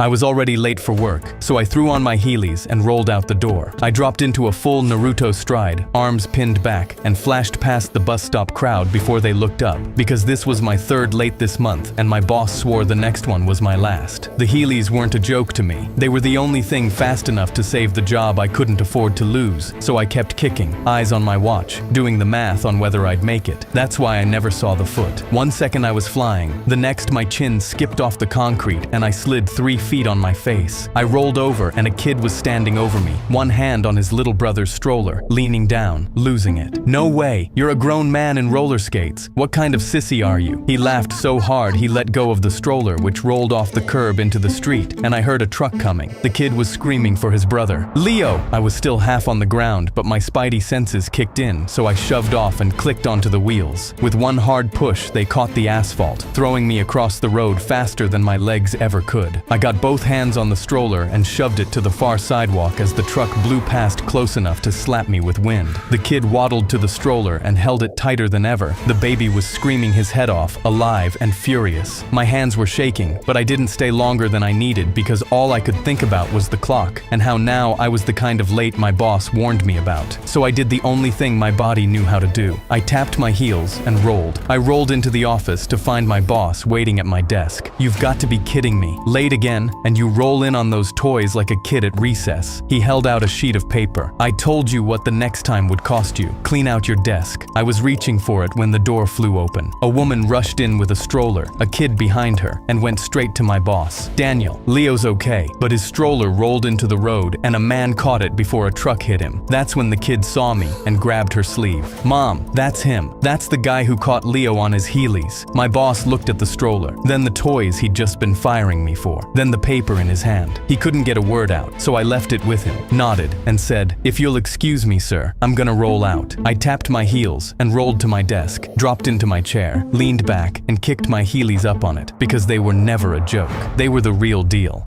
I was already late for work, so I threw on my Heelys and rolled out the door. I dropped into a full Naruto stride, arms pinned back, and flashed past the bus stop crowd before they looked up, because this was my third late this month and my boss swore the next one was my last. The Heelys weren't a joke to me. They were the only thing fast enough to save the job I couldn't afford to lose, so I kept kicking, eyes on my watch, doing the math on whether I'd make it. That's why I never saw the foot. One second I was flying, the next my chin skipped off the concrete and I slid 3 feet on my face. I rolled over and a kid was standing over me, one hand on his little brother's stroller, leaning down, losing it. "No way, you're a grown man in roller skates. What kind of sissy are you?" He laughed so hard he let go of the stroller, which rolled off the curb into the street, and I heard a truck coming. The kid was screaming for his brother. "Leo!" I was still half on the ground, but my spidey senses kicked in, so I shoved off and clicked onto the wheels. With one hard push, they caught the asphalt, throwing me across the road faster than my legs ever could. I got both hands on the stroller and shoved it to the far sidewalk as the truck blew past close enough to slap me with wind. The kid waddled to the stroller and held it tighter than ever. The baby was screaming his head off, alive and furious. My hands were shaking, but I didn't stay longer than I needed because all I could think about was the clock and how now I was the kind of late my boss warned me about. So I did the only thing my body knew how to do. I tapped my heels and rolled. I rolled into the office to find my boss waiting at my desk. "You've got to be kidding me. Late again, and you roll in on those toys like a kid at recess." He held out a sheet of paper. "I told you what the next time would cost you. Clean out your desk." I was reaching for it when the door flew open. A woman rushed in with a stroller, a kid behind her, and went straight to my boss. "Daniel, Leo's okay, but his stroller rolled into the road and a man caught it before a truck hit him." That's when the kid saw me and grabbed her sleeve. "Mom, that's him. That's the guy who caught Leo on his Heelys." My boss looked at the stroller, then the toys he'd just been firing me for, then the paper in his hand. He couldn't get a word out, so I left it with him, nodded, and said, "If you'll excuse me, sir, I'm gonna roll out." I tapped my heels and rolled to my desk, dropped into my chair, leaned back, and kicked my Heelys up on it, because they were never a joke. They were the real deal.